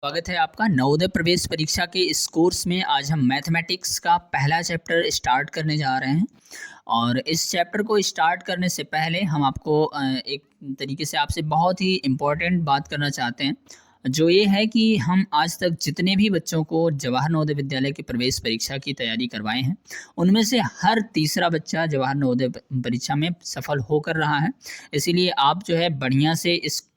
स्वागत है आपका नवोदय प्रवेश परीक्षा के इस कोर्स में। आज हम मैथमेटिक्स का पहला चैप्टर स्टार्ट करने जा रहे हैं और इस चैप्टर को स्टार्ट करने से पहले हम आपको एक तरीके से आपसे बहुत ही इम्पोर्टेंट बात करना चाहते हैं, जो ये है कि हम आज तक जितने भी बच्चों को जवाहर नवोदय विद्यालय की प्रवेश परीक्षा की तैयारी करवाए हैं, उनमें से हर तीसरा बच्चा जवाहर नवोदय परीक्षा में सफल होकर रहा है। इसीलिए आप जो है बढ़िया से इस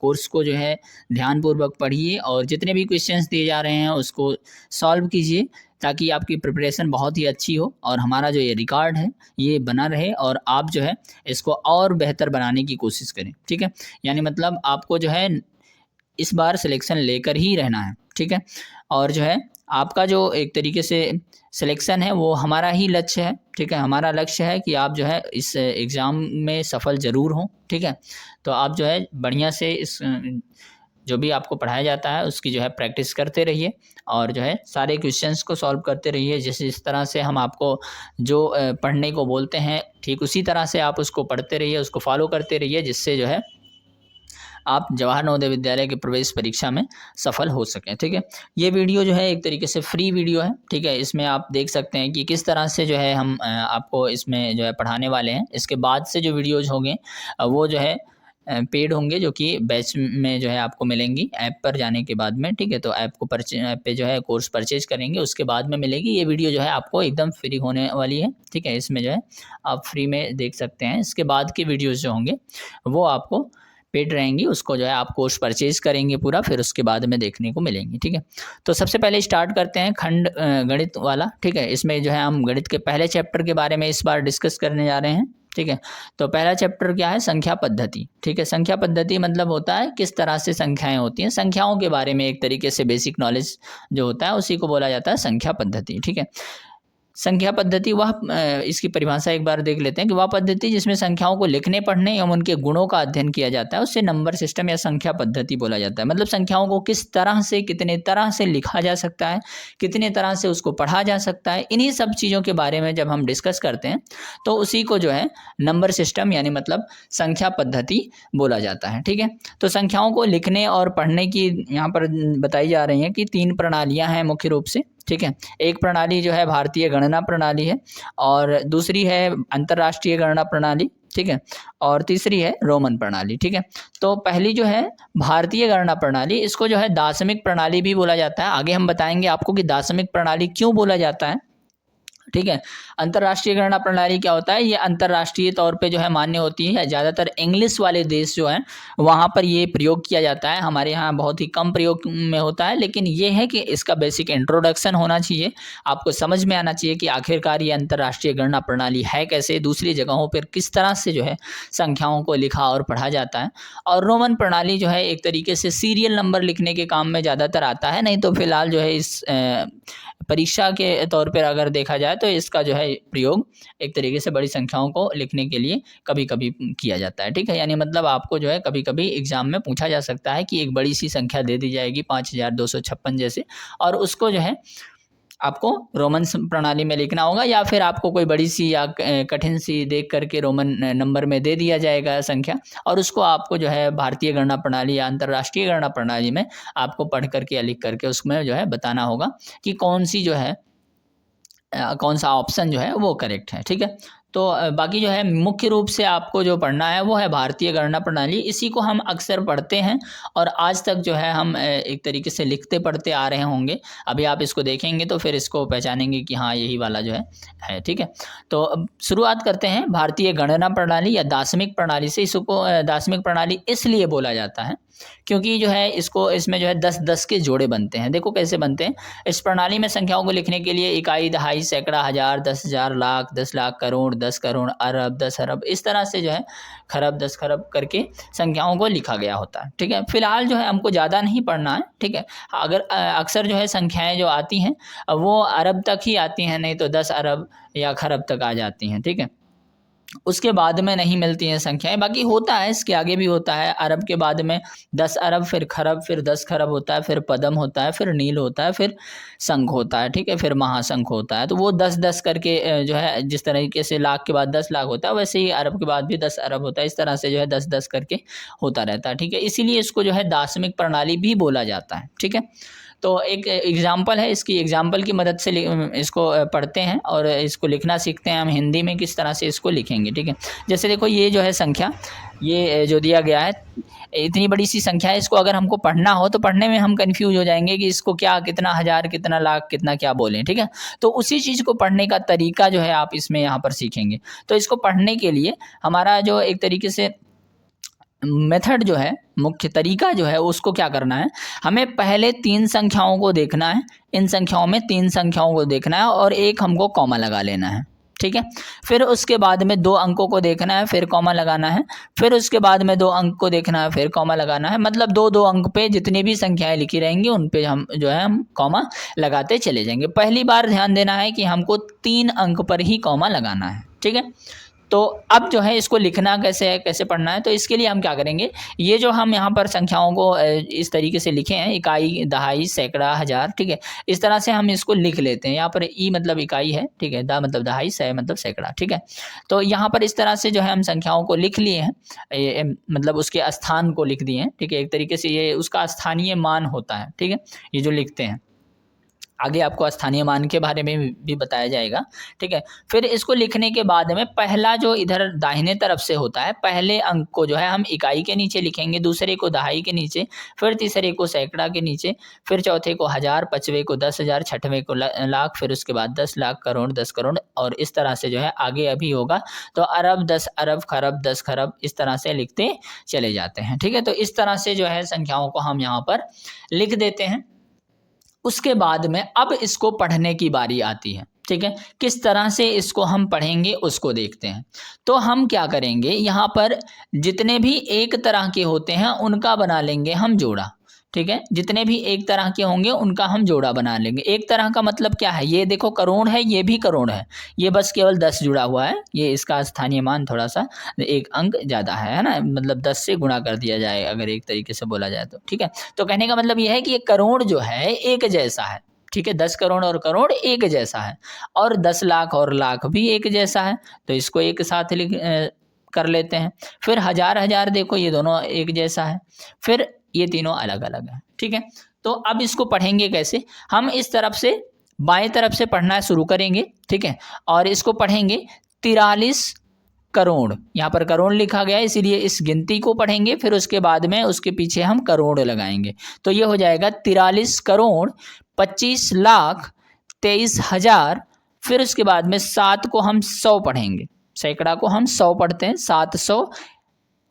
कोर्स को जो है ध्यानपूर्वक पढ़िए और जितने भी क्वेश्चंस दिए जा रहे हैं उसको सॉल्व कीजिए, ताकि आपकी प्रिपरेशन बहुत ही अच्छी हो और हमारा जो ये रिकॉर्ड है ये बना रहे और आप जो है इसको और बेहतर बनाने की कोशिश करें। ठीक है, यानी मतलब आपको जो है इस बार सिलेक्शन लेकर ही रहना है। ठीक है, और जो है आपका जो एक तरीके से सिलेक्शन है वो हमारा ही लक्ष्य है। ठीक है, हमारा लक्ष्य है कि आप जो है इस एग्ज़ाम में सफल ज़रूर हों। ठीक है, तो आप जो है बढ़िया से इस जो भी आपको पढ़ाया जाता है उसकी जो है प्रैक्टिस करते रहिए और जो है सारे क्वेश्चंस को सॉल्व करते रहिए। जैसे इस तरह से हम आपको जो पढ़ने को बोलते हैं ठीक उसी तरह से आप उसको पढ़ते रहिए, उसको फॉलो करते रहिए, जिससे जो है आप जवाहर नवोदय विद्यालय की प्रवेश परीक्षा में सफल हो सकें। ठीक है, ये वीडियो जो है एक तरीके से फ्री वीडियो है। ठीक है, इसमें आप देख सकते हैं कि किस तरह से जो है हम आपको इसमें जो है पढ़ाने वाले हैं। इसके बाद से जो वीडियोज़ होंगे वो जो है पेड होंगे, जो कि बैच में जो है आपको मिलेंगी ऐप पर जाने के बाद में। ठीक है, तो ऐप पे जो है कोर्स परचेज करेंगे उसके बाद में मिलेगी। ये वीडियो जो है आपको एकदम फ्री होने वाली है। ठीक है, इसमें जो है आप फ्री में देख सकते हैं। इसके बाद के वीडियोज़ जो होंगे वो आपको पेड रहेंगी, उसको जो है आप कोर्स परचेज करेंगे पूरा, फिर उसके बाद में देखने को मिलेंगी। ठीक है, तो सबसे पहले स्टार्ट करते हैं खंड गणित वाला। ठीक है, इसमें जो है हम गणित के पहले चैप्टर के बारे में इस बार डिस्कस करने जा रहे हैं। ठीक है, तो पहला चैप्टर क्या है? संख्या पद्धति। ठीक है, संख्या पद्धति मतलब होता है किस तरह से संख्याएं होती हैं, संख्याओं के बारे में एक तरीके से बेसिक नॉलेज जो होता है उसी को बोला जाता है संख्या पद्धति। ठीक है, संख्या पद्धति वह इसकी परिभाषा एक बार देख लेते हैं कि वह पद्धति जिसमें संख्याओं को लिखने पढ़ने एवं उनके गुणों का अध्ययन किया जाता है उससे नंबर सिस्टम या संख्या पद्धति बोला जाता है। मतलब संख्याओं को किस तरह से कितने तरह से लिखा जा सकता है, कितने तरह से उसको पढ़ा जा सकता है, इन्हीं सब चीज़ों के बारे में जब हम डिस्कस करते हैं तो उसी को जो है नंबर सिस्टम यानी मतलब संख्या पद्धति बोला जाता है। ठीक है, तो संख्याओं को लिखने और पढ़ने की यहाँ पर बताई जा रही हैं कि 3 प्रणालियाँ हैं मुख्य रूप से। ठीक है, एक प्रणाली जो है भारतीय गणना प्रणाली है और दूसरी है अंतर्राष्ट्रीय गणना प्रणाली। ठीक है, और तीसरी है रोमन प्रणाली। ठीक है, तो पहली जो है भारतीय गणना प्रणाली, इसको जो है दार्शनिक प्रणाली भी बोला जाता है। आगे हम बताएंगे आपको कि दार्शनिक प्रणाली क्यों बोला जाता है। ठीक है, अंतर्राष्ट्रीय गणना प्रणाली क्या होता है? ये अंतर्राष्ट्रीय तौर पे जो है मान्य होती है। ज़्यादातर इंग्लिश वाले देश जो हैं वहाँ पर ये प्रयोग किया जाता है, हमारे यहाँ बहुत ही कम प्रयोग में होता है। लेकिन ये है कि इसका बेसिक इंट्रोडक्शन होना चाहिए, आपको समझ में आना चाहिए कि आखिरकार ये अंतर्राष्ट्रीय गणना प्रणाली है कैसे, दूसरी जगहों पर किस तरह से जो है संख्याओं को लिखा और पढ़ा जाता है। और रोमन प्रणाली जो है एक तरीके से सीरियल नंबर लिखने के काम में ज़्यादातर आता है। नहीं तो फिलहाल जो है इस परीक्षा के तौर पर अगर देखा जाए तो इसका जो है प्रयोग एक तरीके से बड़ी संख्याओं को लिखने के लिए कभी कभी किया जाता है। ठीक है, यानी मतलब आपको जो है कभी कभी एग्जाम में पूछा जा सकता है कि एक बड़ी सी संख्या दे दी जाएगी 5256 जैसे, और उसको जो है आपको रोमन प्रणाली में लिखना होगा, या फिर आपको कोई बड़ी सी या कठिन सी देख करके रोमन नंबर में दे दिया जाएगा संख्या, और उसको आपको जो है भारतीय गणना प्रणाली या अंतर्राष्ट्रीय गणना प्रणाली में आपको पढ़ करके या लिख करके उसमें जो है बताना होगा कि कौन सी जो है कौन सा ऑप्शन जो है वो करेक्ट है। ठीक है, तो बाकी जो है मुख्य रूप से आपको जो पढ़ना है वो है भारतीय गणना प्रणाली। इसी को हम अक्सर पढ़ते हैं और आज तक जो है हम एक तरीके से लिखते पढ़ते आ रहे होंगे। अभी आप इसको देखेंगे तो फिर इसको पहचानेंगे कि हाँ यही वाला जो है। ठीक है, तो अब शुरुआत करते हैं भारतीय गणना प्रणाली या दार्शनिक प्रणाली से। इसको दार्शनिक प्रणाली इसलिए बोला जाता है क्योंकि जो है इसमें जो है 10-10 के जोड़े बनते हैं। देखो कैसे बनते हैं। इस प्रणाली में संख्याओं को लिखने के लिए इकाई, दहाई, सैकड़ा, हजार, 10,000, लाख, 10 लाख, करोड़, 10 करोड़, अरब, 10 अरब, इस तरह से जो है खरब, 10 खरब करके संख्याओं को लिखा गया होता है। ठीक है, फिलहाल जो है हमको ज़्यादा नहीं पढ़ना है। ठीक है, अगर अक्सर जो है संख्याएं जो आती हैं वो अरब तक ही आती हैं, नहीं तो 10 अरब या खरब तक आ जाती हैं। ठीक है, उसके बाद में नहीं मिलती हैं संख्याएं। बाकी होता है, इसके आगे भी होता है। अरब के बाद में 10 अरब, फिर खरब, फिर 10 खरब होता है, फिर पदम होता है, फिर नील होता है, फिर शंख होता है, ठीक है, फिर महाशंख होता है। तो वो 10-10 करके जो है, जिस तरीके से लाख के बाद 10 लाख होता है, वैसे ही अरब के बाद भी 10 अरब होता है। इस तरह से जो है 10-10 करके होता रहता है, ठीक है। इसीलिए इसको जो है दाशमिक प्रणाली भी बोला जाता है, ठीक है। तो एक एग्जाम्पल है, इसकी एग्जाम्पल की मदद से इसको पढ़ते हैं और इसको लिखना सीखते हैं हम हिंदी में किस तरह से इसको लिखेंगे, ठीक है। जैसे देखो ये जो है संख्या, ये जो दिया गया है, इतनी बड़ी सी संख्या है, इसको अगर हमको पढ़ना हो तो पढ़ने में हम कंफ्यूज हो जाएंगे कि इसको क्या, कितना हज़ार, कितना लाख, कितना क्या बोलें, ठीक है। तो उसी चीज़ को पढ़ने का तरीका जो है आप इसमें यहाँ पर सीखेंगे। तो इसको पढ़ने के लिए हमारा जो एक तरीके से मेथड जो है, मुख्य तरीका जो है, उसको क्या करना है, हमें पहले 3 संख्याओं को देखना है। इन संख्याओं में 3 संख्याओं को देखना है और एक हमको कॉमा लगा लेना है, ठीक है। फिर उसके बाद में 2 अंकों को देखना है, फिर कॉमा लगाना है। फिर उसके बाद में 2 अंक को देखना है, फिर कॉमा लगाना है। मतलब 2-2 अंक पे जितनी भी संख्याएं लिखी रहेंगी उन पे हम जो है हम कॉमा लगाते चले जाएंगे। पहली बार ध्यान देना है कि हमको 3 अंक पर ही कॉमा लगाना है, ठीक है। तो अब जो है इसको लिखना कैसे है, कैसे पढ़ना है, तो इसके लिए हम क्या करेंगे, ये जो हम यहाँ पर संख्याओं को इस तरीके से लिखे हैं, इकाई, दहाई, सैकड़ा, हज़ार, ठीक है। इस तरह से हम इसको लिख लेते हैं। यहाँ पर ई मतलब इकाई है, ठीक है, दा मतलब दहाई, सै मतलब सैकड़ा, ठीक है। तो यहाँ पर इस तरह से जो है हम संख्याओं को लिख लिए हैं, मतलब उसके स्थान को लिख दिए हैं, ठीक है। एक तरीके से ये उसका स्थानीय मान होता है, ठीक है, ये जो लिखते हैं। आगे आपको स्थानीय मान के बारे में भी बताया जाएगा, ठीक है। फिर इसको लिखने के बाद में पहला जो इधर दाहिने तरफ से होता है, पहले अंक को जो है हम इकाई के नीचे लिखेंगे, दूसरे को दहाई के नीचे, फिर तीसरे को सैकड़ा के नीचे, फिर चौथे को हज़ार, पाँचवें को 10,000, छठवें को लाख, फिर उसके बाद 10 लाख, करोड़, 10 करोड़, और इस तरह से जो है आगे अभी होगा। तो अरब, 10 अरब, खरब, 10 खरब, इस तरह से लिखते चले जाते हैं, ठीक है। तो इस तरह से जो है संख्याओं को हम यहाँ पर लिख देते हैं। उसके बाद में अब इसको पढ़ने की बारी आती है, ठीक है। किस तरह से इसको हम पढ़ेंगे उसको देखते हैं। तो हम क्या करेंगे, यहाँ पर जितने भी एक तरह के होते हैं उनका बना लेंगे हम जोड़ा, ठीक है। जितने भी एक तरह के होंगे उनका हम जोड़ा बना लेंगे। एक तरह का मतलब क्या है, ये देखो करोड़ है, ये भी करोड़ है, ये बस केवल 10 जुड़ा हुआ है, ये इसका स्थानीय मान थोड़ा सा 1 अंक ज़्यादा है ना, मतलब 10 से गुणा कर दिया जाए अगर एक तरीके से बोला जाए तो, ठीक है। तो कहने का मतलब ये है कि ये करोड़ जो है एक जैसा है, ठीक है। 10 करोड़ और करोड़ एक जैसा है, और 10 लाख और लाख भी एक जैसा है, तो इसको एक साथ कर लेते हैं। फिर हज़ार, हज़ार देखो ये दोनों एक जैसा है, फिर ये तीनों अलग अलग हैं, ठीक है। तो अब इसको पढ़ेंगे कैसे, हम इस तरफ से बाएं तरफ से पढ़ना शुरू करेंगे, ठीक है। और इसको पढ़ेंगे 43 करोड़, यहाँ पर करोड़ लिखा गया है इसीलिए इस गिनती को पढ़ेंगे, फिर उसके बाद में उसके पीछे हम करोड़ लगाएंगे। तो ये हो जाएगा 43 करोड़ 25 लाख 23 हज़ार, फिर उसके बाद में 7 को हम 100 पढ़ेंगे, सैकड़ा को हम 100 पढ़ते हैं, 700,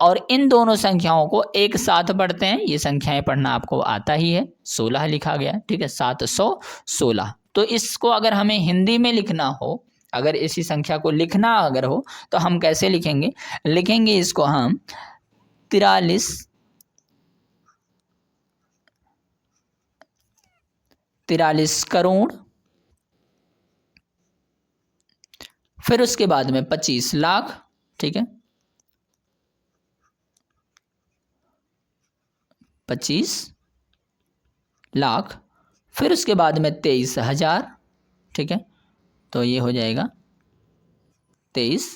और इन दोनों संख्याओं को एक साथ पढ़ते हैं। ये संख्याएं पढ़ना आपको आता ही है, 16 लिखा गया, ठीक है, 716। तो इसको अगर हमें हिंदी में लिखना हो, अगर इसी संख्या को लिखना अगर हो तो हम कैसे लिखेंगे, लिखेंगे इसको हम 43 करोड़, फिर उसके बाद में 25 लाख, ठीक है, 25 लाख, फिर उसके बाद में 23 हज़ार, ठीक है। तो ये हो जाएगा 23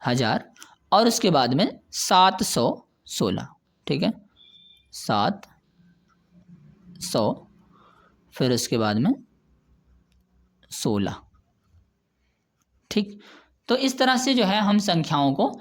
हज़ार, और उसके बाद में 716, ठीक है, 700, फिर उसके बाद में 16, ठीक। तो इस तरह से जो है हम संख्याओं को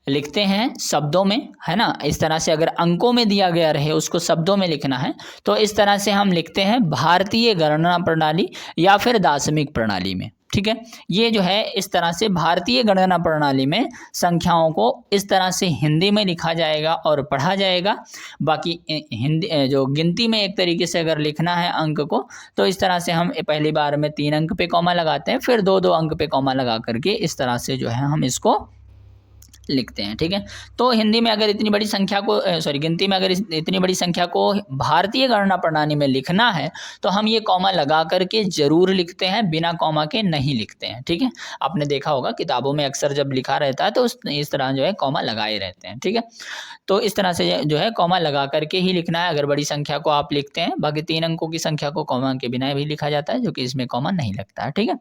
लिखते हैं शब्दों में, है ना। इस तरह से अगर अंकों में दिया गया रहे उसको शब्दों में लिखना है तो इस तरह से हम लिखते हैं भारतीय गणना प्रणाली या फिर दाशमिक प्रणाली में, ठीक है। ये जो है इस तरह से भारतीय गणना प्रणाली में संख्याओं को इस तरह से हिंदी में लिखा जाएगा और पढ़ा जाएगा। बाकी हिंदी जो गिनती में एक तरीके से अगर लिखना है अंक को, तो इस तरह से हम पहली बार में 3 अंक पे कॉमा लगाते हैं, फिर 2-2 अंक पे कॉमा लगा करके इस तरह से जो है हम इसको लिखते हैं। ठीक है, तो हिंदी में अगर इतनी बड़ी संख्या को गिनती में अगर इतनी बड़ी संख्या को भारतीय गणना प्रणाली में लिखना है तो हम ये कॉमा लगा करके जरूर लिखते हैं, बिना कॉमा के नहीं लिखते हैं। ठीक है, आपने देखा होगा किताबों में अक्सर जब लिखा रहता है तो इस तरह जो है कॉमा लगाए रहते हैं। ठीक है, तो इस तरह से जो है कॉमा लगा करके ही लिखना है अगर बड़ी संख्या को आप लिखते हैं। बाकी 3 अंकों की संख्या को कॉमा के बिना भी लिखा जाता है, जो कि इसमें कॉमा नहीं लगता है। ठीक है,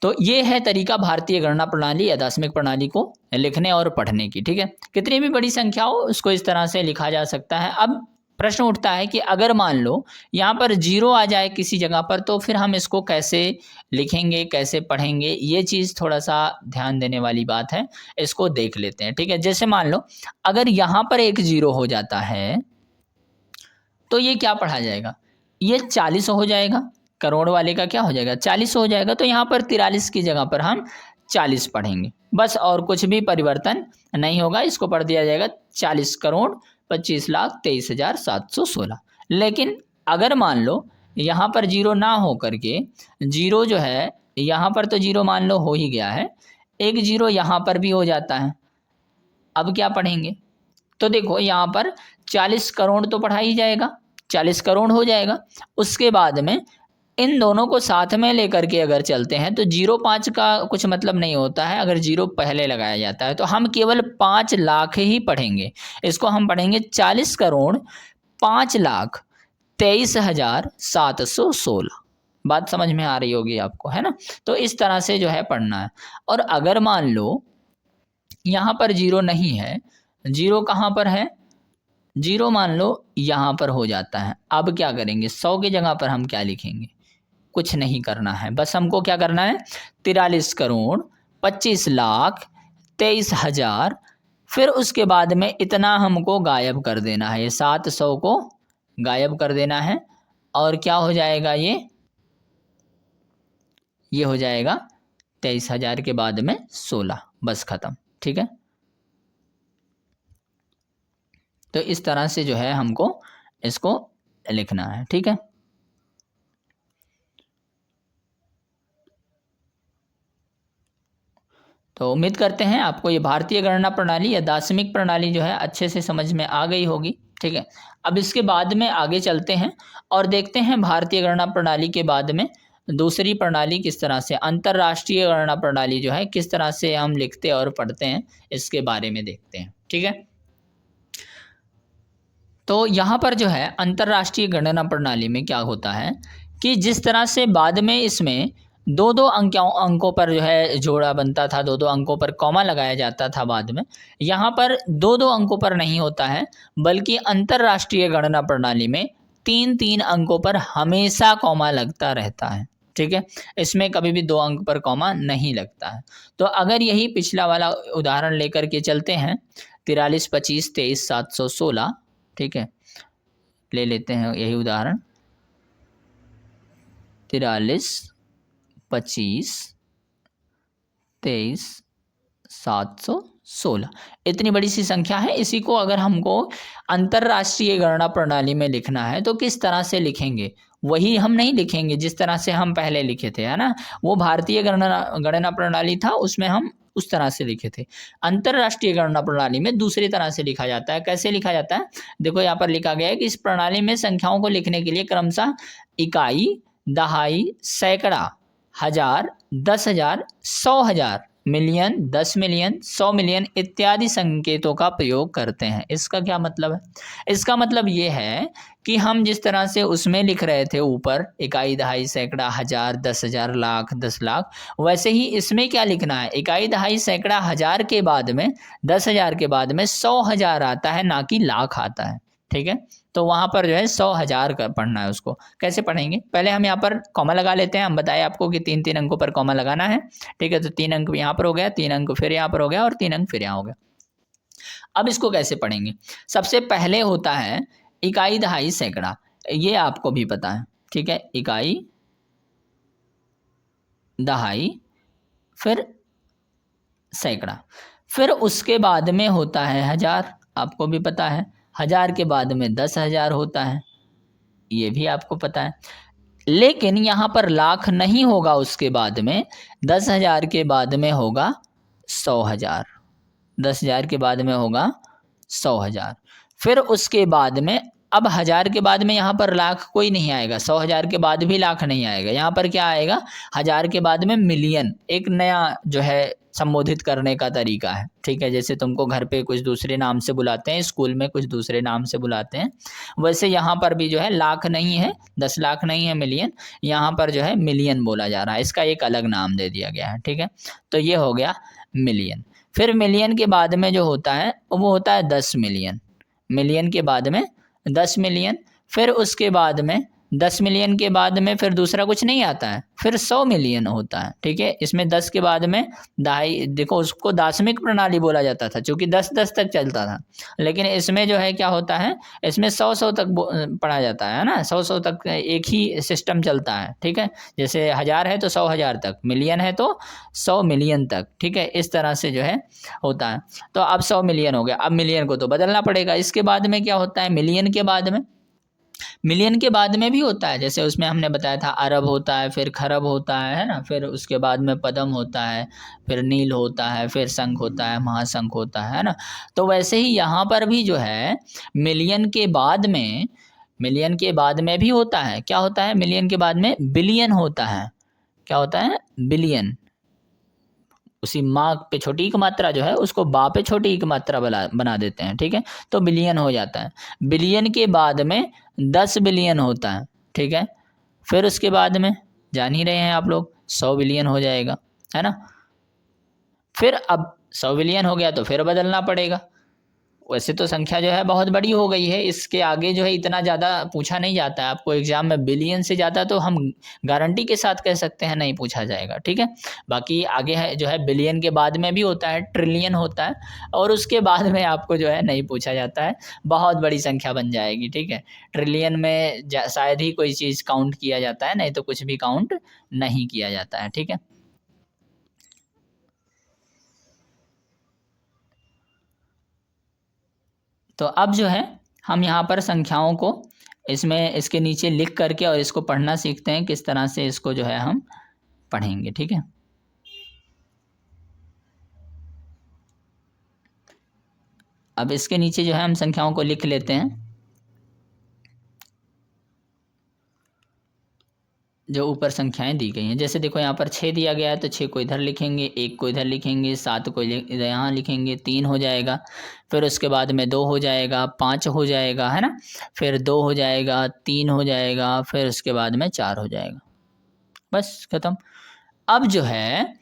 तो ये है तरीका भारतीय गणना प्रणाली या दशमिक प्रणाली को लिखने और पढ़ने की। ठीक है, कितनी भी बड़ी संख्या हो उसको इस तरह से लिखा जा सकता है। अब प्रश्न उठता है कि अगर मान लो यहाँ पर 0 आ जाए किसी जगह पर, तो फिर हम इसको कैसे लिखेंगे, कैसे पढ़ेंगे, ये चीज़ थोड़ा सा ध्यान देने वाली बात है, इसको देख लेते हैं। ठीक है, जैसे मान लो अगर यहाँ पर एक 0 हो जाता है तो ये क्या पढ़ा जाएगा, ये 40 हो जाएगा। करोड़ वाले का क्या हो जाएगा, 40 हो जाएगा। तो यहाँ पर 43 की जगह पर हम 40 पढ़ेंगे बस, और कुछ भी परिवर्तन नहीं होगा। इसको पढ़ दिया जाएगा 40 करोड़ 25,23,716। लेकिन अगर मान लो यहाँ पर 0 ना हो करके 0 जो है यहाँ पर, तो 0 मान लो हो ही गया है, एक 0 यहाँ पर भी हो जाता है। अब क्या पढ़ेंगे, तो देखो यहाँ पर 40 करोड़ तो पढ़ा ही जाएगा, 40 करोड़ हो जाएगा। उसके बाद में इन दोनों को साथ में लेकर के अगर चलते हैं तो 0.5 का कुछ मतलब नहीं होता है अगर 0 पहले लगाया जाता है। तो हम केवल 5 लाख ही पढ़ेंगे, इसको हम पढ़ेंगे 40 करोड़ 5,23,716। बात समझ में आ रही होगी आपको, है ना। तो इस तरह से जो है पढ़ना है। और अगर मान लो यहाँ पर 0 नहीं है, 0 कहाँ पर है, 0 मान लो यहाँ पर हो जाता है। अब क्या करेंगे, 100 की जगह पर हम क्या लिखेंगे, कुछ नहीं करना है, बस हमको क्या करना है 43 करोड़ 25,23,000, फिर उसके बाद में इतना हमको गायब कर देना है, ये 700 को गायब कर देना है। और क्या हो जाएगा, ये हो जाएगा 23,000 के बाद में 16, बस खत्म। ठीक है, तो इस तरह से जो है हमको इसको लिखना है। ठीक है, तो उम्मीद करते हैं आपको ये भारतीय गणना प्रणाली या दार्शनिक प्रणाली जो है अच्छे से समझ में आ गई होगी। ठीक है, अब इसके बाद में आगे चलते हैं और देखते हैं भारतीय गणना प्रणाली के बाद में दूसरी प्रणाली किस तरह से, अंतर्राष्ट्रीय गणना प्रणाली जो है किस तरह से हम लिखते और पढ़ते हैं, इसके बारे में देखते हैं। ठीक है, तो यहाँ पर जो है अंतर्राष्ट्रीय गणना प्रणाली में क्या होता है कि जिस तरह से बाद में इसमें 2-2 अंकों पर जो है जोड़ा बनता था, 2-2 अंकों पर कॉमा लगाया जाता था बाद में, यहाँ पर 2-2 अंकों पर नहीं होता है, बल्कि अंतर्राष्ट्रीय गणना प्रणाली में 3-3 अंकों पर हमेशा कॉमा लगता रहता है। ठीक है, इसमें कभी भी 2 अंक पर कॉमा नहीं लगता है। तो अगर यही पिछला वाला उदाहरण लेकर के चलते हैं 43 25 23 716, ठीक है, ले लेते हैं यही उदाहरण 43 25 23 716, इतनी बड़ी सी संख्या है। इसी को अगर हमको अंतर्राष्ट्रीय गणना प्रणाली में लिखना है तो किस तरह से लिखेंगे, वही हम नहीं लिखेंगे जिस तरह से हम पहले लिखे थे, है ना। वो भारतीय गणना प्रणाली था, उसमें हम उस तरह से लिखे थे। अंतर्राष्ट्रीय गणना प्रणाली में दूसरी तरह से लिखा जाता है। कैसे लिखा जाता है, देखो यहाँ पर लिखा गया है कि इस प्रणाली में संख्याओं को लिखने के लिए क्रमशः इकाई, दहाई, सैकड़ा, हजार, 10,000, 100,000, मिलियन, 10 मिलियन, 100 मिलियन इत्यादि संकेतों का प्रयोग करते हैं। इसका क्या मतलब है, इसका मतलब ये है कि हम जिस तरह से उसमें लिख रहे थे ऊपर इकाई, दहाई, सैकड़ा, हजार, 10,000, लाख, 10 लाख, वैसे ही इसमें क्या लिखना है, इकाई, दहाई, सैकड़ा, हजार के बाद में 10,000 के बाद में 100,000 आता है, ना कि लाख आता है। ठीक है, तो वहाँ पर जो है 100,000 का पढ़ना है। उसको कैसे पढ़ेंगे, पहले हम यहाँ पर कॉमा लगा लेते हैं। हम बताए आपको कि 3-3 अंकों पर कॉमा लगाना है। ठीक है, तो 3 अंक यहाँ पर हो गया, 3 अंक फिर यहाँ पर हो गया और 3 अंक फिर यहाँ हो गया। अब इसको कैसे पढ़ेंगे, सबसे पहले होता है इकाई, दहाई, सैकड़ा, ये आपको भी पता है। ठीक है, इकाई, दहाई, फिर सैकड़ा, फिर उसके बाद में होता है हजार, आपको भी पता है। हजार के बाद में 10,000 होता है, ये भी आपको पता है। लेकिन यहाँ पर लाख नहीं होगा, उसके बाद में 10,000 के बाद में होगा 100,000। 10,000 के बाद में होगा 100,000। फिर उसके बाद में अब 1000 के बाद में यहाँ पर लाख कोई नहीं आएगा, 100,000 के बाद भी लाख नहीं आएगा, यहाँ पर क्या आएगा, 1000 के बाद में मिलियन, एक नया जो है संबोधित करने का तरीका है। ठीक है, जैसे तुमको घर पे कुछ दूसरे नाम से बुलाते हैं, स्कूल में कुछ दूसरे नाम से बुलाते हैं, वैसे यहाँ पर भी जो है लाख नहीं है, 10 लाख नहीं है, मिलियन, यहाँ पर जो है मिलियन बोला जा रहा है, इसका एक अलग नाम दे दिया गया है। ठीक है, तो ये हो गया मिलियन। फिर मिलियन के बाद में जो होता है वो होता है 10 मिलियन, मिलियन के बाद में 10 मिलियन। फिर उसके बाद में 10 मिलियन के बाद में फिर दूसरा कुछ नहीं आता है, फिर 100 मिलियन होता है। ठीक है, इसमें 10 के बाद में दहाई, देखो उसको दाशमिक प्रणाली बोला जाता था क्योंकि 10-10 तक चलता था, लेकिन इसमें जो है क्या होता है, इसमें 100-100 तक पढ़ा जाता है ना, 100-100 तक एक ही सिस्टम चलता है। ठीक है, जैसे 1000 है तो 100,000 तक, मिलियन है तो 100 मिलियन तक। ठीक है, इस तरह से जो है होता है। तो अब 100 मिलियन हो गया, अब मिलियन को तो बदलना पड़ेगा। इसके बाद में क्या होता है, मिलियन के बाद में, मिलियन के बाद में भी होता है, जैसे उसमें हमने बताया था अरब होता है, फिर खरब होता है ना, फिर उसके बाद में पदम होता है, फिर नील होता है, फिर शंख होता है, महाशंख होता है ना। तो वैसे ही यहाँ पर भी जो है मिलियन के बाद में, मिलियन के बाद में भी होता है, क्या होता है, मिलियन के बाद में बिलियन होता है। क्या होता है, बिलियन, उसी माँ पे छोटी की मात्रा जो है उसको बा पे छोटी की मात्रा बना देते हैं। ठीक है, तो बिलियन हो जाता है। बिलियन के बाद में 10 बिलियन होता है। ठीक है, फिर उसके बाद में जान ही रहे हैं आप लोग 100 बिलियन हो जाएगा, है ना। फिर अब 100 बिलियन हो गया तो फिर बदलना पड़ेगा। वैसे तो संख्या जो है बहुत बड़ी हो गई है, इसके आगे जो है इतना ज़्यादा पूछा नहीं जाता है आपको एग्जाम में, बिलियन से ज़्यादा तो हम गारंटी के साथ कह सकते हैं नहीं पूछा जाएगा। ठीक है, बाकी आगे है जो है बिलियन के बाद में भी होता है ट्रिलियन होता है, और उसके बाद में आपको जो है नहीं पूछा जाता है, बहुत बड़ी संख्या बन जाएगी। ठीक है, ट्रिलियन में शायद ही कोई चीज़ काउंट किया जाता है, नहीं तो कुछ भी काउंट नहीं किया जाता है। ठीक है, तो अब जो है हम यहाँ पर संख्याओं को इसमें इसके नीचे लिख करके और इसको पढ़ना सीखते हैं, किस तरह से इसको जो है हम पढ़ेंगे। ठीक है, अब इसके नीचे जो है हम संख्याओं को लिख लेते हैं, जो ऊपर संख्याएं दी गई हैं। जैसे देखो यहाँ पर 6 दिया गया है तो 6 को इधर लिखेंगे, 1 को इधर लिखेंगे, 7 को यहाँ लिखेंगे, 3 हो जाएगा, फिर उसके बाद में 2 हो जाएगा, 5 हो जाएगा, है ना, फिर 2 हो जाएगा, 3 हो जाएगा, फिर उसके बाद में 4 हो जाएगा, बस खत्म। अब जो है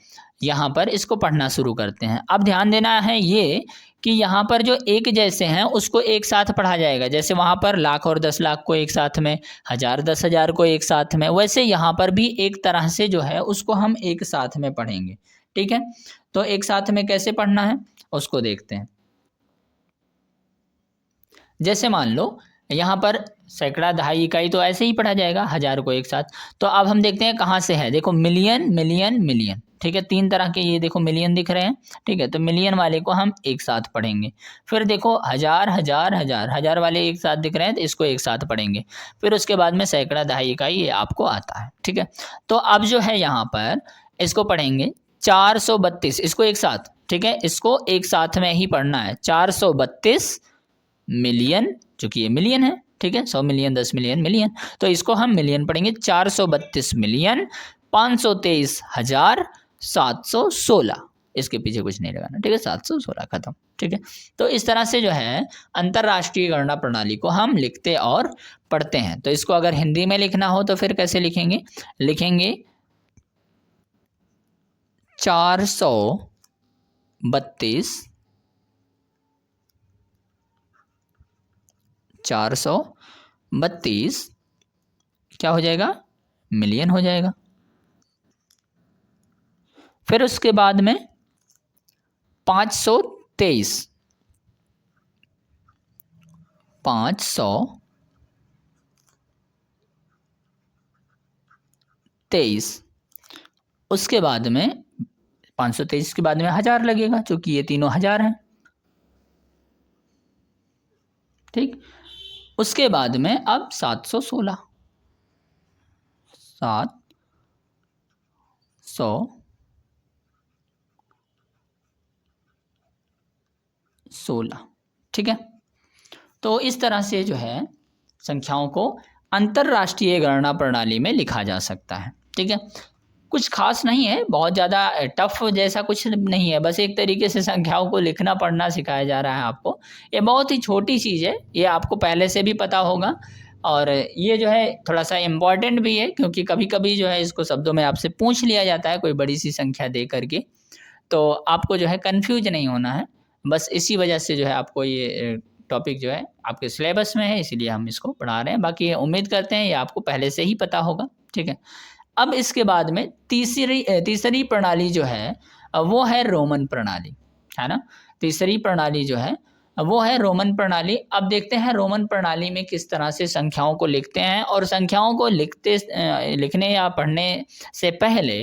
यहाँ पर इसको पढ़ना शुरू करते हैं। अब ध्यान देना है ये कि यहाँ पर जो एक जैसे हैं उसको एक साथ पढ़ा जाएगा, जैसे वहाँ पर लाख और 10 लाख को एक साथ में, 1000 10,000 को एक साथ में, वैसे यहाँ पर भी एक तरह से जो है उसको हम एक साथ में पढ़ेंगे। ठीक है, तो एक साथ में कैसे पढ़ना है उसको देखते हैं। जैसे मान लो यहाँ पर सैकड़ा, दहाई, इकाई तो ऐसे ही पढ़ा जाएगा, 1000 को एक साथ। तो अब हम देखते हैं कहाँ से है, देखो मिलियन मिलियन मिलियन। ठीक है, 3 तरह के ये देखो मिलियन दिख रहे हैं। ठीक है, तो मिलियन वाले को हम एक साथ पढ़ेंगे। फिर देखो 1000 1000 1000, 1000 वाले एक साथ दिख रहे हैं तो इसको एक साथ पढ़ेंगे। फिर उसके बाद में सैकड़ा, दहाई, इकाई, ये आपको आता है। ठीक है, तो अब जो है यहाँ पर इसको पढ़ेंगे 432, इसको एक साथ। ठीक है, इसको एक साथ में ही पढ़ना है, 432 मिलियन, चूंकि ये मिलियन है। ठीक है, 100 मिलियन, 10 मिलियन, मिलियन, तो इसको हम मिलियन पढ़ेंगे, 432 मिलियन 523,716, इसके पीछे कुछ नहीं लगाना। ठीक है, 716 खत्म। ठीक है, तो इस तरह से जो है अंतरराष्ट्रीय गणना प्रणाली को हम लिखते और पढ़ते हैं। तो इसको अगर हिंदी में लिखना हो तो फिर कैसे लिखेंगे, लिखेंगे 432 432 क्या हो जाएगा, मिलियन हो जाएगा। फिर उसके बाद में 523 523, उसके बाद में 523 के बाद में 1000 लगेगा क्योंकि ये तीनों 1000 हैं। ठीक, उसके बाद में अब 716, 716 16। ठीक है, तो इस तरह से जो है संख्याओं को अंतरराष्ट्रीय गणना प्रणाली में लिखा जा सकता है। ठीक है, कुछ खास नहीं है, बहुत ज़्यादा टफ जैसा कुछ नहीं है, बस एक तरीके से संख्याओं को लिखना पढ़ना सिखाया जा रहा है आपको। ये बहुत ही छोटी चीज़ है, ये आपको पहले से भी पता होगा, और ये जो है थोड़ा सा इम्पॉर्टेंट भी है, क्योंकि कभी कभी जो है इसको शब्दों में आपसे पूछ लिया जाता है कोई बड़ी सी संख्या दे करके, तो आपको जो है कन्फ्यूज नहीं होना है। बस इसी वजह से जो है आपको ये टॉपिक जो है आपके सिलेबस में है, इसीलिए हम इसको पढ़ा रहे हैं। बाकी उम्मीद करते हैं ये आपको पहले से ही पता होगा। ठीक है, अब इसके बाद में तीसरी प्रणाली जो है वो है रोमन प्रणाली, है ना। तीसरी प्रणाली जो है वो है रोमन प्रणाली। अब देखते हैं रोमन प्रणाली में किस तरह से संख्याओं को लिखते हैं, और संख्याओं को लिखने या पढ़ने से पहले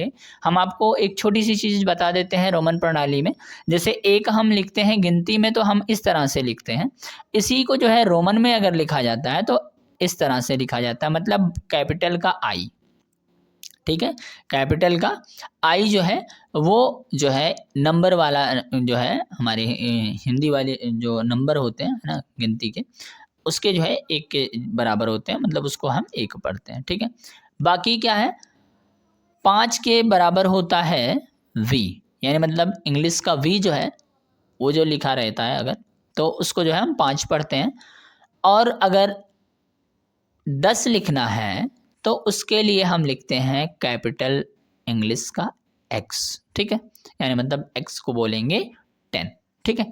हम आपको एक छोटी सी चीज़ बता देते हैं रोमन प्रणाली में। जैसे एक हम लिखते हैं गिनती में तो हम इस तरह से लिखते हैं, इसी को जो है रोमन में अगर लिखा जाता है तो इस तरह से लिखा जाता है, मतलब कैपिटल का आई। ठीक है, कैपिटल का आई जो है वो जो है नंबर वाला जो है हमारे हिंदी वाले जो नंबर होते हैं ना गिनती के, उसके जो है एक के बराबर होते हैं, मतलब उसको हम एक पढ़ते हैं। ठीक है, बाकी क्या है, 5 के बराबर होता है वी, यानी मतलब इंग्लिश का वी जो है वो जो लिखा रहता है अगर, तो उसको जो है हम 5 पढ़ते हैं। और अगर 10 लिखना है तो उसके लिए हम लिखते हैं कैपिटल इंग्लिश का एक्स। ठीक है, यानी मतलब एक्स को बोलेंगे 10। ठीक है,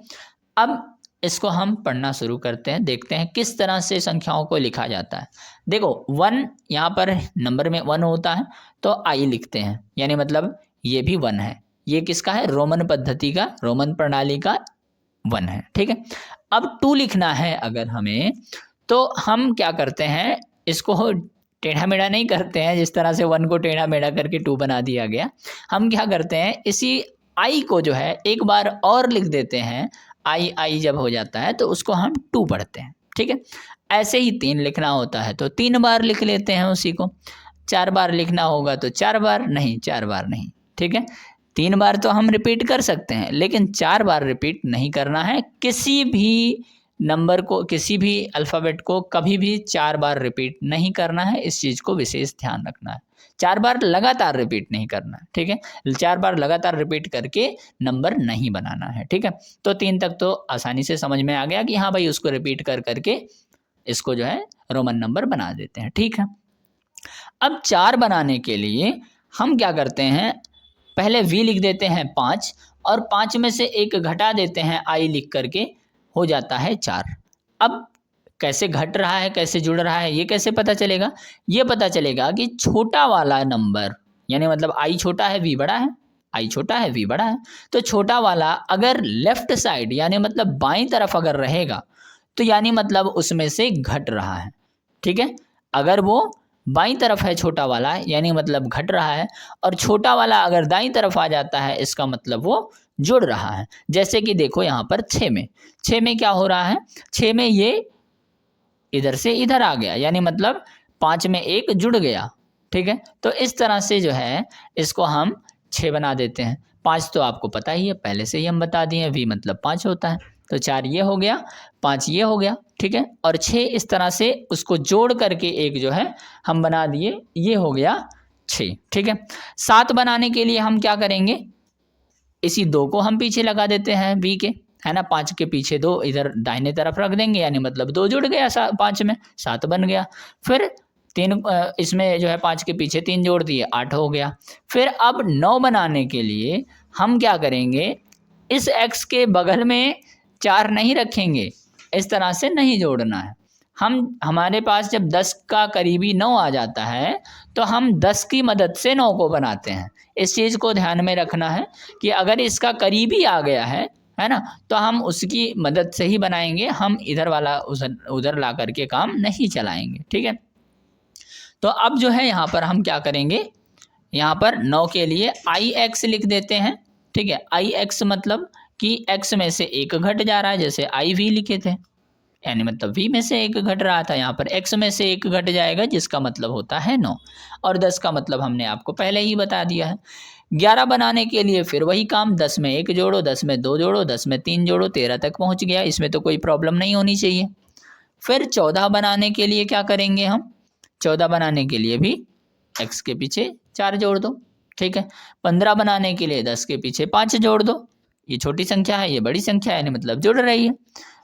अब इसको हम पढ़ना शुरू करते हैं, देखते हैं किस तरह से संख्याओं को लिखा जाता है। देखो 1 यहाँ पर नंबर में 1 होता है तो आई लिखते हैं, यानी मतलब ये भी 1 है। ये किसका है, रोमन पद्धति का, रोमन प्रणाली का 1 है। ठीक है, अब 2 लिखना है अगर हमें, तो हम क्या करते हैं, इसको टेढ़ा मेढ़ा नहीं करते हैं, जिस तरह से 1 को टेढ़ा मेढ़ा करके 2 बना दिया गया। हम क्या करते हैं, इसी आई को जो है एक बार और लिख देते हैं। आई जब हो जाता है तो उसको हम 2 पढ़ते हैं। ठीक है, ऐसे ही 3 लिखना होता है तो 3 बार लिख लेते हैं उसी को। 4 बार लिखना होगा तो 4 बार नहीं, 4 बार नहीं। ठीक है, 3 बार तो हम रिपीट कर सकते हैं, लेकिन 4 बार रिपीट नहीं करना है। किसी भी नंबर को, किसी भी अल्फ़ाबेट को कभी भी 4 बार रिपीट नहीं करना है, इस चीज़ को विशेष ध्यान रखना है। 4 बार लगातार रिपीट नहीं करना है। ठीक है, 4 बार लगातार रिपीट करके नंबर नहीं बनाना है। ठीक है, तो 3 तक तो आसानी से समझ में आ गया कि हाँ भाई उसको रिपीट कर करके इसको जो है रोमन नंबर बना देते हैं। ठीक है, अब 4 बनाने के लिए हम क्या करते हैं, पहले वी लिख देते हैं 5, और 5 में से एक घटा देते हैं आई लिख करके, हो जाता है 4। अब कैसे घट रहा है, कैसे जुड़ रहा है, ये कैसे पता चलेगा, ये पता चलेगा कि छोटा वाला नंबर, यानी मतलब आई छोटा है वी बड़ा है, आई छोटा है वी बड़ा है, तो छोटा वाला अगर लेफ्ट साइड यानी मतलब बाईं तरफ अगर रहेगा तो यानी मतलब उसमें से घट रहा है। ठीक है, अगर वो बाईं तरफ है छोटा वाला यानी मतलब घट रहा है, और छोटा वाला अगर दाईं तरफ आ जाता है इसका मतलब वो जुड़ रहा है। जैसे कि देखो यहाँ पर 6 में क्या हो रहा है, 6 में ये इधर से इधर आ गया, यानी मतलब 5 में 1 जुड़ गया। ठीक है, तो इस तरह से जो है इसको हम 6 बना देते हैं। 5 तो आपको पता ही है, पहले से ही हम बता दिए, वी मतलब 5 होता है, तो 4 ये हो गया, 5 ये हो गया। ठीक है, और 6 इस तरह से उसको जोड़ करके एक जो है हम बना दिए, ये हो गया 6। ठीक है, 7 बनाने के लिए हम क्या करेंगे, इसी 2 को हम पीछे लगा देते हैं वी के, है ना। 5 के पीछे 2 इधर दाहिने तरफ रख देंगे, यानी मतलब 2 जुड़ गया 5 में, 7 बन गया। फिर 3 इसमें जो है 5 के पीछे 3 जोड़ दिए, 8 हो गया। फिर अब 9 बनाने के लिए हम क्या करेंगे, इस x के बगल में 4 नहीं रखेंगे, इस तरह से नहीं जोड़ना है। हमारे पास जब 10 का करीबी 9 आ जाता है तो हम 10 की मदद से 9 को बनाते हैं। इस चीज़ को ध्यान में रखना है कि अगर इसका करीबी आ गया है ना, तो हम उसकी मदद से ही बनाएंगे, हम इधर वाला उधर ला करके काम नहीं चलाएंगे। ठीक है, तो अब जो है यहाँ पर हम क्या करेंगे, यहाँ पर 9 के लिए आई एक्स लिख देते हैं। ठीक है, आई एक्स मतलब कि x में से 1 घट जा रहा है, जैसे आई वी लिखे थे, यानी मतलब v में से 1 घट रहा था, यहाँ पर x में से 1 घट जाएगा, जिसका मतलब होता है 9। और 10 का मतलब हमने आपको पहले ही बता दिया है। 11 बनाने के लिए फिर वही काम, 10 में 1 जोड़ो, 10 में 2 जोड़ो, 10 में 3 जोड़ो, 13 तक पहुंच गया, इसमें तो कोई प्रॉब्लम नहीं होनी चाहिए। फिर 14 बनाने के लिए क्या करेंगे हम, 14 बनाने के लिए भी x के पीछे 4 जोड़ दो, ठीक है। 15 बनाने के लिए 10 के पीछे 5 जोड़ दो, ये छोटी संख्या है, ये बड़ी संख्या है, मतलब जुड़ रही है।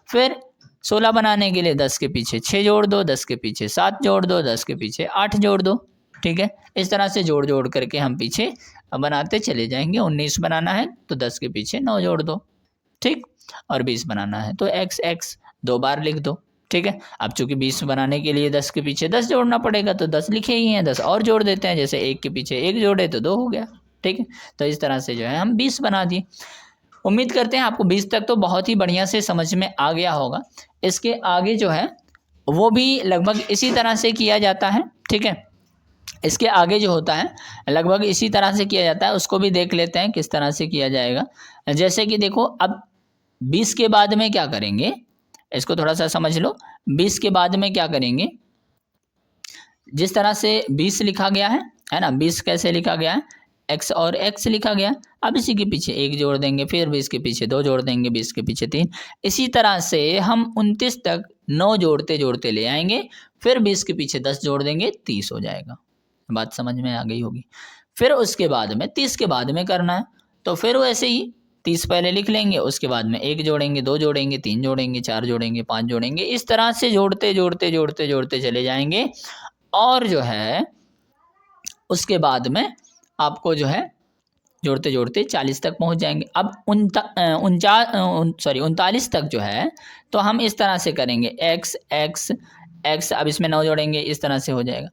फिर 16 बनाने के लिए 10 के पीछे 6 जोड़ दो, 10 के पीछे 7 जोड़ दो, 10 के पीछे 8 जोड़ दो, ठीक है। इस तरह से जोड़ जोड़ करके हम पीछे बनाते चले जाएंगे। 19 बनाना है तो 10 के पीछे 9 जोड़ दो, ठीक। और 20 बनाना है तो x 2 बार लिख दो, ठीक है। अब चूंकि 20 बनाने के लिए 10 के पीछे 10 जोड़ना पड़ेगा तो 10 लिखे ही हैं, 10 और जोड़ देते हैं, जैसे 1 के पीछे 1 जोड़े तो 2 हो गया, ठीक है। तो इस तरह से जो है हम 20 बना दिए। उम्मीद करते हैं आपको 20 तक तो बहुत ही बढ़िया से समझ में आ गया होगा। इसके आगे जो है वो भी लगभग इसी तरह से किया जाता है, ठीक है। इसके आगे जो होता है लगभग इसी तरह से किया जाता है, उसको भी देख लेते हैं किस तरह से किया जाएगा। जैसे कि देखो, अब 20 के बाद में क्या करेंगे, इसको थोड़ा सा समझ लो। 20 के बाद में क्या करेंगे, जिस तरह से 20 लिखा गया है ना, 20 कैसे लिखा गया है, x और x लिखा गया। अब इसी के पीछे 1 जोड़ देंगे, फिर 20 के पीछे 2 जोड़ देंगे, 20 के पीछे 3। इसी तरह से हम 29 तक 9 जोड़ते जोड़ते ले आएंगे, फिर 20 के पीछे 10 जोड़ देंगे, 30 हो जाएगा। बात समझ में आ गई होगी। फिर उसके बाद में 30 के बाद में करना है, तो फिर वैसे ही 30 पहले लिख लेंगे, उसके बाद में 1 जोड़ेंगे, 2 जोड़ेंगे, 3 जोड़ेंगे, 4 जोड़ेंगे, 5 जोड़ेंगे, इस तरह से जोड़ते जोड़ते जोड़ते जोड़ते चले जाएंगे। और जो है उसके बाद में आपको जो है जोड़ते जोड़ते 40 तक पहुंच जाएंगे। अब 39 तक जो है तो हम इस तरह से करेंगे, x, अब इसमें 9 जोड़ेंगे, इस तरह से हो जाएगा।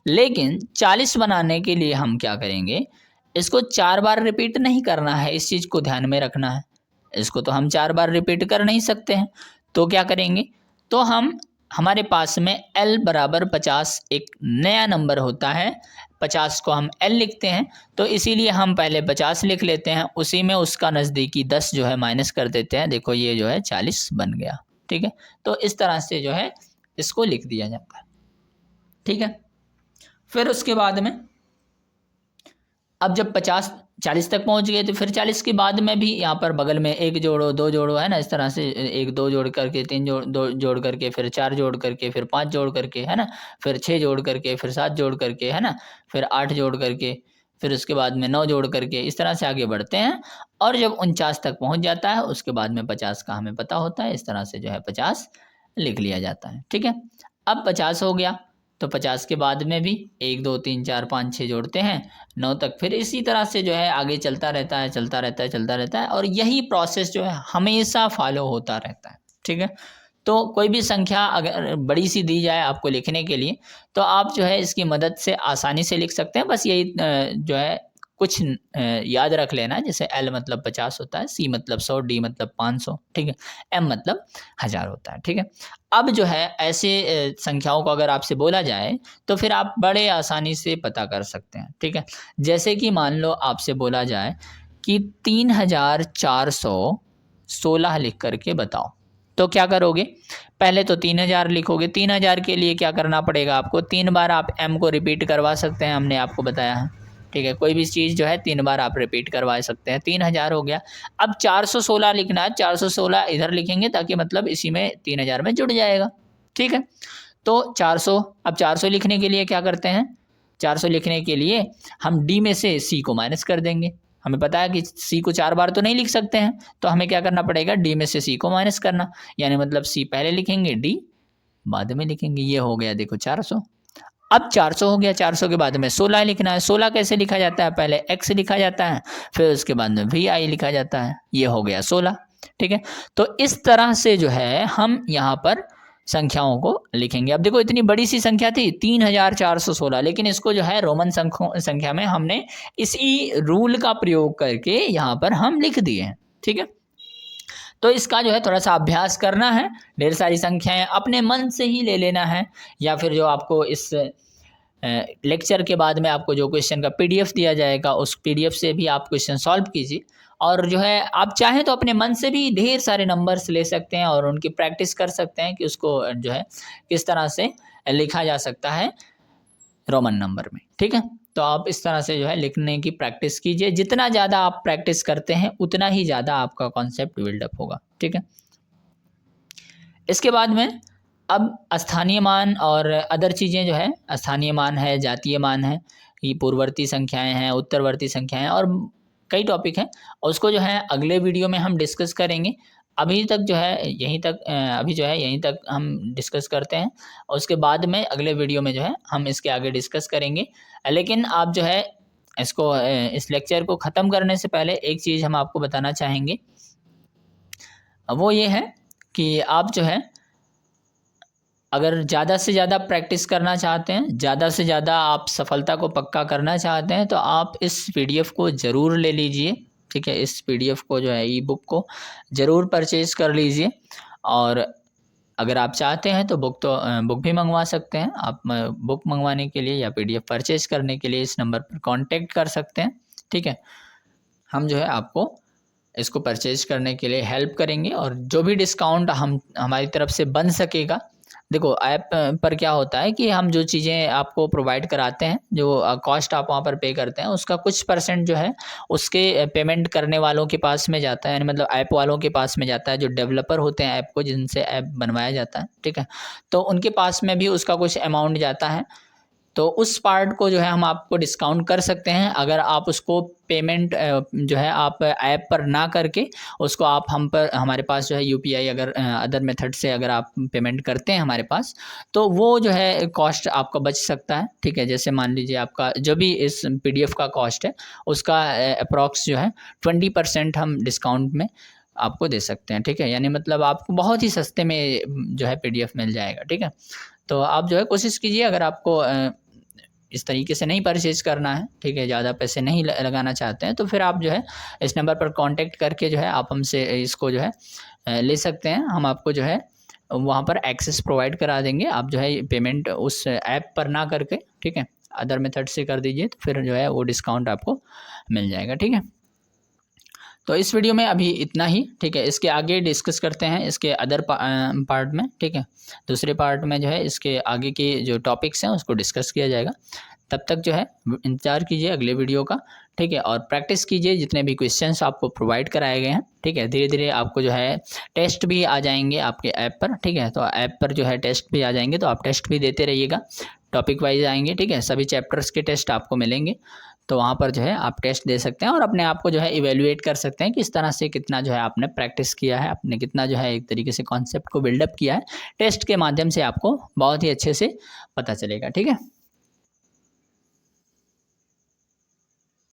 लेकिन 40 बनाने के लिए हम क्या करेंगे, इसको 4 बार रिपीट नहीं करना है, इस चीज़ को ध्यान में रखना है। इसको तो हम 4 बार रिपीट कर नहीं सकते हैं, तो क्या करेंगे, तो हमारे पास में l बराबर 50 एक नया नंबर होता है, 50 को हम l लिखते हैं, तो इसीलिए हम पहले 50 लिख लेते हैं, उसी में उसका नज़दीकी 10 जो है माइनस कर देते हैं। देखो ये जो है 40 बन गया, ठीक है। तो इस तरह से जो है इसको लिख दिया जाता है, ठीक है। फिर उसके बाद में अब जब 40 तक पहुंच गए तो फिर 40 के बाद में भी यहाँ पर बगल में 1 जोड़ो, 2 जोड़ो, है ना, इस तरह से 1 2 जोड़ करके, 3 2 जोड़ करके, फिर 4 जोड़ करके, फिर 5 जोड़ करके, है ना, फिर 6 जोड़ करके, फिर 7 जोड़ करके, है ना, फिर 8 जोड़ करके, फिर उसके बाद में 9 जोड़ करके, इस तरह से आगे बढ़ते हैं। और जब 49 तक पहुँच जाता है उसके बाद में 50 का हमें पता होता है, इस तरह से जो है 50 लिख लिया जाता है, ठीक है। अब 50 हो गया तो 50 के बाद में भी 1 2 3 4 5 6 जोड़ते हैं 9 तक, फिर इसी तरह से जो है आगे चलता रहता है, चलता रहता है, चलता रहता है। और यही प्रोसेस जो है हमेशा फॉलो होता रहता है, ठीक है। तो कोई भी संख्या अगर बड़ी सी दी जाए आपको लिखने के लिए, तो आप जो है इसकी मदद से आसानी से लिख सकते हैं। बस यही जो है कुछ याद रख लेना, जैसे L मतलब 50 होता है, C मतलब 100, D मतलब 500, ठीक है, M मतलब 1000 होता है, ठीक है। अब जो है ऐसे संख्याओं को अगर आपसे बोला जाए तो फिर आप बड़े आसानी से पता कर सकते हैं, ठीक है। जैसे कि मान लो आपसे बोला जाए कि 3416 लिख करके बताओ, तो क्या करोगे, पहले तो 3000 लिखोगे। 3000 के लिए क्या करना पड़ेगा आपको, 3 बार आप m को रिपीट करवा सकते हैं, हमने आपको बताया है, ठीक है। कोई भी चीज़ जो है 3 बार आप रिपीट करवा सकते हैं। 3000 हो गया। अब 416 लिखना है, 416 इधर लिखेंगे ताकि मतलब इसी में 3000 में जुड़ जाएगा, ठीक है। तो 400, अब 400 लिखने के लिए क्या करते हैं, 400 लिखने के लिए हम D में से C को माइनस कर देंगे। हमें पता है कि C को 4 बार तो नहीं लिख सकते हैं, तो हमें क्या करना पड़ेगा, D में से C को माइनस करना, यानी मतलब C पहले लिखेंगे, D बाद में लिखेंगे। ये हो गया देखो 400। अब 400 हो गया, 400 के बाद में 16 लिखना है। 16 कैसे लिखा जाता है, पहले x लिखा जाता है, फिर उसके बाद में vi लिखा जाता है, ये हो गया 16, ठीक है। तो इस तरह से जो है हम यहाँ पर संख्याओं को लिखेंगे। अब देखो इतनी बड़ी सी संख्या थी 3416, लेकिन इसको जो है रोमन संख्या में हमने इसी रूल का प्रयोग करके यहाँ पर हम लिख दिए हैं, ठीक है। तो इसका जो है थोड़ा सा अभ्यास करना है, ढेर सारी संख्याएं अपने मन से ही ले लेना है, या फिर जो आपको इस लेक्चर के बाद में आपको जो क्वेश्चन का PDF दिया जाएगा उस PDF से भी आप क्वेश्चन सॉल्व कीजिए। और जो है आप चाहें तो अपने मन से भी ढेर सारे नंबर्स ले सकते हैं और उनकी प्रैक्टिस कर सकते हैं कि उसको जो है किस तरह से लिखा जा सकता है रोमन नंबर में, ठीक है। तो आप इस तरह से जो है लिखने की प्रैक्टिस कीजिए। जितना ज़्यादा आप प्रैक्टिस करते हैं उतना ही ज़्यादा आपका कॉन्सेप्ट बिल्डअप होगा, ठीक है। इसके बाद में अब स्थानीय मान और अदर चीज़ें जो है, स्थानीय मान है, जातीय मान है, ये पूर्ववर्ती संख्याएं हैं, उत्तरवर्ती संख्याएं हैं और कई टॉपिक हैं, और उसको जो है अगले वीडियो में हम डिस्कस करेंगे। अभी तक जो है यहीं तक अभी जो है यहीं तक हम डिस्कस करते हैं, और उसके बाद में अगले वीडियो में जो है हम इसके आगे डिस्कस करेंगे। लेकिन आप जो है इसको इस लेक्चर को ख़त्म करने से पहले एक चीज़ हम आपको बताना चाहेंगे, वो ये है कि आप जो है अगर ज़्यादा से ज़्यादा प्रैक्टिस करना चाहते हैं, ज़्यादा से ज़्यादा आप सफलता को पक्का करना चाहते हैं, तो आप इस पीडीएफ को ज़रूर ले लीजिए, ठीक है। इस पीडीएफ को जो है ई बुक को ज़रूर परचेज़ कर लीजिए। और अगर आप चाहते हैं तो बुक भी मंगवा सकते हैं। आप बुक मंगवाने के लिए या पीडीएफ परचेज़ करने के लिए इस नंबर पर कांटेक्ट कर सकते हैं, ठीक है। हम जो है आपको इसको परचेज़ करने के लिए हेल्प करेंगे, और जो भी डिस्काउंट हमारी तरफ से बन सकेगा। देखो ऐप पर क्या होता है कि हम जो चीज़ें आपको प्रोवाइड कराते हैं, जो कॉस्ट आप वहाँ पर पे करते हैं, उसका कुछ परसेंट जो है उसके पेमेंट करने वालों के पास में जाता है, यानी मतलब ऐप वालों के पास में जाता है, जो डेवलपर होते हैं ऐप को, जिनसे ऐप बनवाया जाता है, ठीक है। तो उनके पास में भी उसका कुछ अमाउंट जाता है। तो उस पार्ट को जो है हम आपको डिस्काउंट कर सकते हैं, अगर आप उसको पेमेंट जो है आप ऐप पर ना करके उसको आप हमारे पास जो है यूपीआई अगर अदर मेथड से अगर आप पेमेंट करते हैं हमारे पास, तो वो जो है कॉस्ट आपका बच सकता है, ठीक है। जैसे मान लीजिए आपका जो भी इस पीडीएफ का कॉस्ट है उसका अप्रॉक्स जो है 20% हम डिस्काउंट में आपको दे सकते हैं, ठीक है। यानी मतलब आपको बहुत ही सस्ते में जो है पीडीएफ मिल जाएगा, ठीक है। तो आप जो है कोशिश कीजिए, अगर आपको इस तरीके से नहीं परचेज़ करना है, ठीक है, ज़्यादा पैसे नहीं लगाना चाहते हैं, तो फिर आप जो है इस नंबर पर कांटेक्ट करके जो है आप हमसे इसको जो है ले सकते हैं। हम आपको जो है वहाँ पर एक्सेस प्रोवाइड करा देंगे। आप जो है पेमेंट उस ऐप पर ना करके, ठीक है, अदर मेथड से कर दीजिए, तो फिर जो है वो डिस्काउंट आपको मिल जाएगा, ठीक है। तो इस वीडियो में अभी इतना ही, ठीक है। इसके आगे डिस्कस करते हैं इसके अदर पार्ट में, ठीक है। दूसरे पार्ट में जो है इसके आगे के जो टॉपिक्स हैं उसको डिस्कस किया जाएगा। तब तक जो है इंतज़ार कीजिए अगले वीडियो का, ठीक है। और प्रैक्टिस कीजिए जितने भी क्वेश्चंस आपको प्रोवाइड कराए गए हैं, ठीक है। धीरे धीरे आपको जो है टेस्ट भी आ जाएंगे आपके ऐप पर, ठीक है। तो ऐप पर जो है टेस्ट भी आ जाएंगे, तो आप टेस्ट भी देते रहिएगा, टॉपिक वाइज आएंगे, ठीक है। सभी चैप्टर्स के टेस्ट आपको मिलेंगे, तो वहाँ पर जो है आप टेस्ट दे सकते हैं और अपने आप को जो है इवेलुएट कर सकते हैं कि इस तरह से कितना जो है आपने प्रैक्टिस किया है, आपने कितना जो है एक तरीके से कॉन्सेप्ट को बिल्डअप किया है। टेस्ट के माध्यम से आपको बहुत ही अच्छे से पता चलेगा, ठीक है।